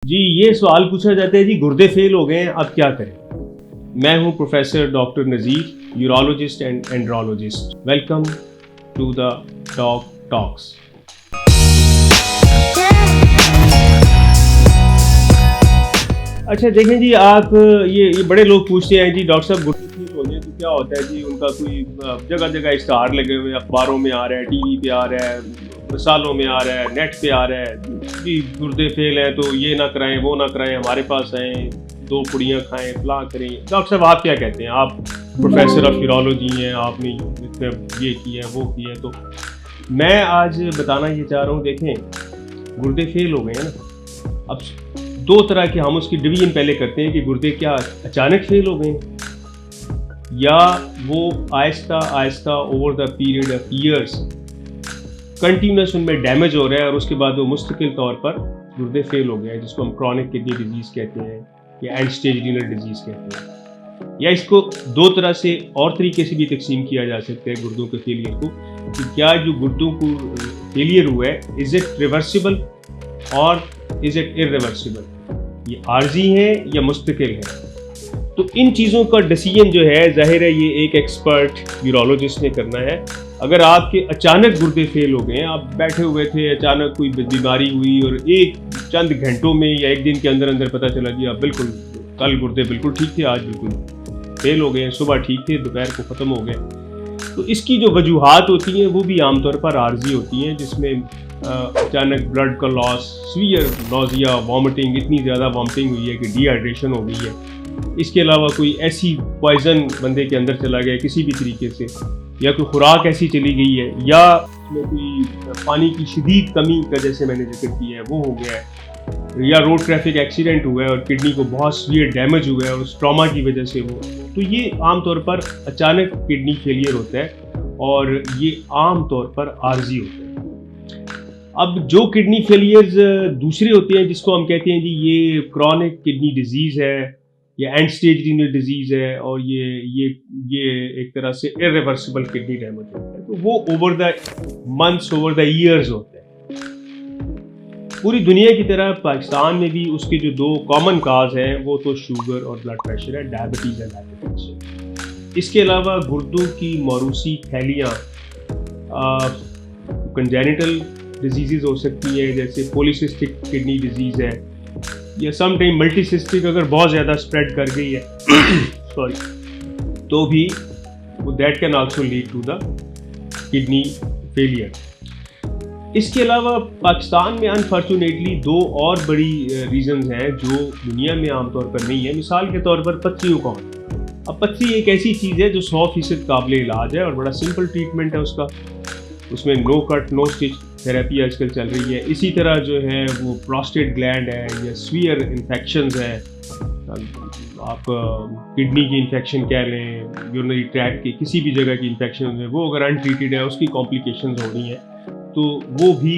जी ये सवाल पूछा जाता है जी गुर्दे फेल हो गए हैं अब क्या करें। मैं हूं professor doctor Nazir, urologist and andrologist. Welcome to the doc talks. अच्छा देखें जी, आप ये बड़े लोग पूछते हैं जी डॉक्टर साहब गुर्दे फेल हो गए तो क्या होता है जी। उनका कोई जगह जगह इश्तहार लगे हुए, अखबारों में आ रहा है, टीवी पे आ रहा है, रसालों में आ रहा है, नेट पे आ रहा है जी गुर्दे फेल है तो ये ना कराएं वो ना कराएं, हमारे पास आएँ, 2 पुड़ियाँ खाएं, फलां करें। डॉक्टर साहब आप क्या कहते हैं? आप प्रोफेसर ऑफ यूरोलॉजी हैं, आपने ये किया है वो किया है। तो मैं आज बताना ये चाह रहा हूँ, देखें गुर्दे फेल हो गए हैं ना, अब 2 तरह के हम उसकी डिवीजन पहले करते हैं कि गुर्दे क्या अचानक फेल हो गए हैं या वो Aahista Aahista over the period of years continuous उनमें डैमेज हो रहा है और उसके बाद वो मुस्तकिल तौर पर गुर्दे फेल हो गए हैं, जिसको हम क्रॉनिक किडनी डिजीज़ कहते हैं या एंड स्टेज रीनल डिजीज़ कहते हैं। या इसको 2 तरह से और तरीके से भी तकसीम किया जा सकता है गुर्दों के फेलियर को, कि क्या जो गुर्दों को फेलियर हुआ है इज़ इट रिवर्सिबल और इज़ इट इर्रिवर्सिबल, ये आर्जी है या मुस्तकिल है। तो इन चीज़ों का डिसीजन जो है ज़ाहिर है ये एक एक्सपर्ट यूरोलॉजिस्ट ने करना है। अगर आपके अचानक गुर्दे फेल हो गए, आप बैठे हुए थे, अचानक कोई बीमारी हुई और एक चंद घंटों में या एक दिन के अंदर अंदर पता चला कि आप बिल्कुल कल गुर्दे बिल्कुल ठीक थे, आज बिल्कुल फेल हो गए, सुबह ठीक थे, दोपहर को ख़त्म हो गए, तो इसकी जो वजूहात होती हैं वो भी आमतौर पर आर्जी होती हैं, जिसमें अचानक ब्लड का लॉस, सीवियर नोजिया, वॉमिटिंग, इतनी ज़्यादा वॉमिटिंग हुई है कि डिहाइड्रेशन हो गई है। इसके अलावा कोई ऐसी पॉइजन बंदे के अंदर चला गया किसी भी तरीके से, या कोई खुराक ऐसी चली गई है, या उसमें कोई पानी की शदीद कमी का जैसे मैंने जिक्र किया है वो हो गया है, या रोड ट्रैफिक एक्सीडेंट हुआ है और किडनी को बहुत सीवियर डैमेज हुआ है और उस ट्रॉमा की वजह से वो, तो ये आमतौर पर अचानक किडनी फेलियर होता है और ये आमतौर पर आर्जी होता है। अब जो किडनी फेलियर्स दूसरे होते हैं जिसको हम कहते हैं जी ये क्रॉनिक किडनी डिजीज़ है या एंड स्टेज रीनल डिजीज़ है और ये एक तरह से इर्रिवर्सिबल किडनी डैमेज होता है, तो वो over the months, over the years होता है। पूरी दुनिया की तरह पाकिस्तान में भी उसके जो 2 कॉमन काज हैं वो तो शुगर और ब्लड प्रेशर है, डायबिटीज़ एंड हाइपरटेंशन। इसके अलावा गुर्दों की मौरूसी थैलियाँ, कंजेनिटल डिजीज़ हो सकती है जैसे पॉलीसिस्टिक किडनी डिजीज़ है, या सम टाइम मल्टीसिस्टिक अगर बहुत ज़्यादा स्प्रेड कर गई है सॉरी, तो भी that can also lead to the kidney failure. इसके अलावा पाकिस्तान में अनफॉर्चुनेटली 2 और बड़ी रीज़न्स हैं जो दुनिया में आमतौर पर नहीं है। मिसाल के तौर पर पथरियों का होना। अब पथरी एक ऐसी चीज़ है जो 100% काबिल इलाज है और बड़ा सिंपल ट्रीटमेंट है उसका, उसमें no cut no stitch therapy आजकल चल रही है। इसी तरह जो है वो प्रोस्टेट ग्लैंड है या स्वीयर इन्फेक्शंस है, आप किडनी की इन्फेक्शन कह लें, यूरिनरी ट्रैक्ट की किसी भी जगह की इन्फेक्शन है, वो अगर अनट्रीटेड है उसकी कॉम्प्लिकेशंस हो रही हैं तो वो भी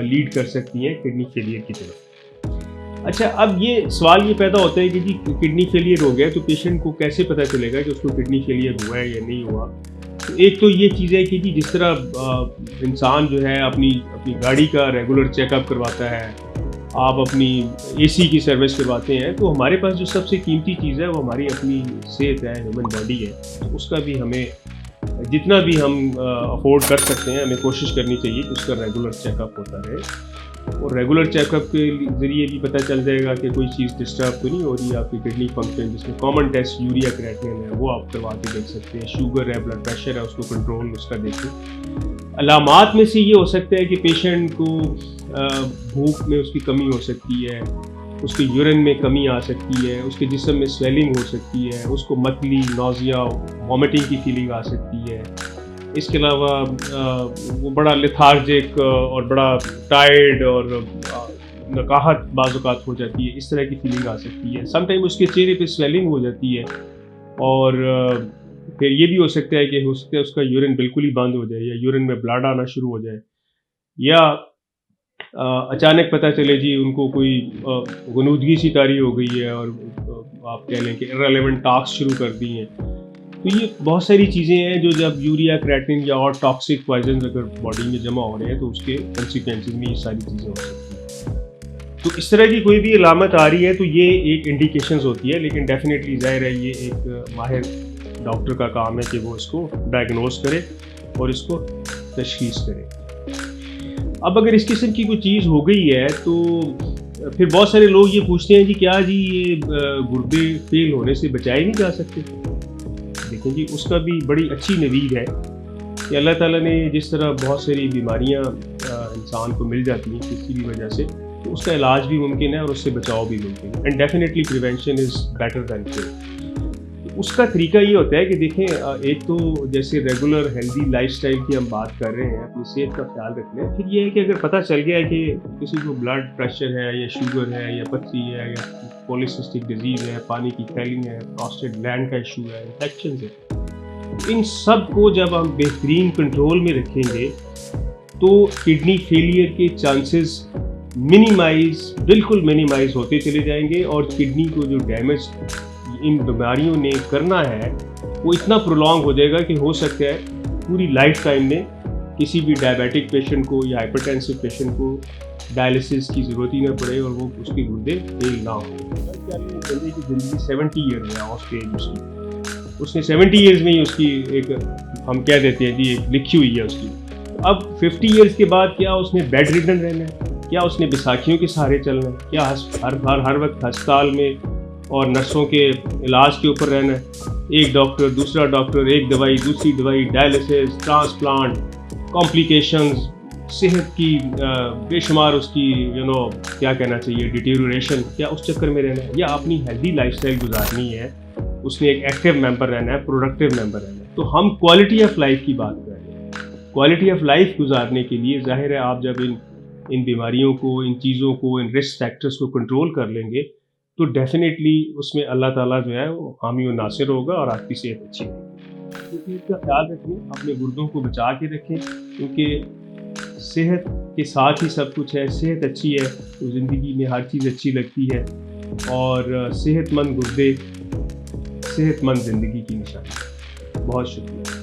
लीड कर सकती हैं किडनी फेलियर की तरफ। अच्छा, अब ये सवाल ये पैदा होता है कि जी किडनी फेलियर हो गया तो पेशेंट को कैसे पता चलेगा कि उसको किडनी फेलियर हुआ है या नहीं हुआ। तो एक तो ये चीज़ है कि जी जिस तरह इंसान जो है अपनी गाड़ी का रेगुलर चेकअप करवाता है, आप अपनी एसी की सर्विस करवाते हैं, तो हमारे पास जो सबसे कीमती चीज़ है वो हमारी अपनी सेहत है, ह्यूमन बॉडी है। तो उसका भी हमें जितना भी हम अफोर्ड कर सकते हैं हमें कोशिश करनी चाहिए कि उसका रेगुलर चेकअप होता रहे, और रेगुलर चेकअप के ज़रिए भी पता चल जाएगा कि कोई चीज़ डिस्टर्ब तो नहीं हो रही है आपकी किडनी फंक्शन, जिसमें कॉमन टेस्ट यूरिया क्रिएटिनिन है वो आप करवा के देख सकते हैं, शुगर है, ब्लड प्रेशर है, उसको कंट्रोल उसका देखें। अलामात में से ये हो सकता है कि पेशेंट को भूख में उसकी कमी हो सकती है, उसके यूरिन में कमी आ सकती है, उसके जिस्म में स्वेलिंग हो सकती है, उसको मतली, नोजिया, वॉमिटिंग की फीलिंग आ सकती है। इसके अलावा वो बड़ा लेथार्जिक और बड़ा टायर्ड और नकाहत बाज़-औक़ात हो जाती है, इस तरह की फीलिंग आ सकती है। समटाइम उसके चेहरे पे स्वेलिंग हो जाती है और फिर ये भी हो सकता है कि उसका यूरिन बिल्कुल ही बंद हो जाए या यूरिन में ब्लड आना शुरू हो जाए, या अचानक पता चले जी उनको कोई ग़ुनूदगी सी तारी हो गई है और आप कह लें कि इर्रेलेवेंट टॉक्स शुरू कर दी हैं। तो ये बहुत सारी चीज़ें हैं जो जब यूरिया क्रिएटिनिन या और टॉक्सिक पॉइजन अगर बॉडी में जमा हो रहे हैं तो उसके कंसिक्वेंसेस में ये सारी चीज़ें हो सकती हैं। تو اس طرح کی کوئی بھی علامت آ رہی ہے تو یہ ایک انڈیکیشنز ہوتی ہے، لیکن ڈیفینیٹلی ظاہر ہے یہ ایک ماہر ڈاکٹر کا کام ہے کہ وہ اس کو ڈائگنوز کرے اور اس کو تشخیص کرے۔ اب اگر اس قسم کی کوئی چیز ہو گئی ہے تو پھر بہت سارے لوگ یہ پوچھتے ہیں جی کیا جی یہ گردے فیل ہونے سے بچائے نہیں جا سکتے؟ دیکھیں جی اس کا بھی بڑی اچھی نوید ہے کہ اللہ تعالیٰ نے جس طرح بہت ساری بیماریاں انسان کو مل جاتی ہیں کسی بھی وجہ سے، تو اس کا علاج بھی ممکن ہے اور اس سے بچاؤ بھی ممکن ہے، and definitely prevention is better than cure. اس کا طریقہ یہ ہوتا ہے کہ دیکھیں ایک تو جیسے ریگولر ہیلدی لائف سٹائل کی ہم بات کر رہے ہیں، اپنی صحت کا خیال رکھنا ہے۔ پھر یہ ہے کہ اگر پتہ چل گیا ہے کہ کسی کو بلڈ پریشر ہے یا شوگر ہے یا پتھری ہے یا پولیسسٹک ڈیزیز ہے، پانی کی تھیلی ہے، پراسٹیٹ گلینڈ کا ایشو ہے، انفیکشنز ہے، ان سب کو جب ہم بہترین کنٹرول میں رکھیں گے تو کڈنی فیلئر کے چانسز بالکل منیمائز ہوتے چلے جائیں گے، اور کڈنی کو جو ڈیمیج ان بیماریوں نے کرنا ہے وہ اتنا پرولونگ ہو جائے گا کہ ہو سکتا ہے پوری لائف ٹائم میں کسی بھی ڈائبیٹک پیشنٹ کو یا ہائپرٹینسو پیشنٹ کو ڈائلسس کی ضرورت ہی نہ پڑے اور وہ اس کے گردے فیل نہ ہوں۔ بندے کی زندگی 70 ایئر ہے آف ایج، اس نے 70 ایئرز میں ہی اس کی ایک ہم کہہ دیتے ہیں جی ایک لکھی ہوئی ہے اس کی۔ اب 50 ایئرز کے بعد کیا اس نے بیڈ ریڈن رہنا ہے؟ کیا اس نے بیساکھیوں کے سہارے چلنا ہے؟ کیا ہر وقت ہسپتال میں اور نرسوں کے علاج کے اوپر رہنا ہے؟ ایک ڈاکٹر دوسرا ڈاکٹر، ایک دوائی دوسری دوائی، ڈائلسس، ٹرانسپلانٹ، کمپلیکیشنز، صحت کی بے شمار اس کی کیا کہنا چاہیے ڈیٹیریوریشن، کیا اس چکر میں رہنا ہے؟ یا اپنی ہیلدی لائف سٹائل گزارنی ہے، اس نے ایک ایکٹیو ممبر رہنا ہے، پروڈکٹیو ممبر رہنا ہے۔ تو ہم کوالٹی آف لائف کی بات کر رہے ہیں۔ کوالٹی آف لائف گزارنے کے لیے ظاہر ہے آپ جب ان بیماریوں کو، ان چیزوں کو، ان رسک فیکٹرز کو کنٹرول کر لیں گے تو ڈیفینیٹلی اس میں اللہ تعالیٰ جو ہے وہ حامی و ناصر ہوگا اور آپ کی صحت اچھی ہوگی۔ تو اس کا خیال رکھیں، اپنے گردوں کو بچا کے رکھیں، کیونکہ صحت کے ساتھ ہی سب کچھ ہے۔ صحت اچھی ہے تو زندگی میں ہر چیز اچھی لگتی ہے، اور صحت مند گردے صحت مند زندگی کی نشانی ہے۔ بہت شکریہ۔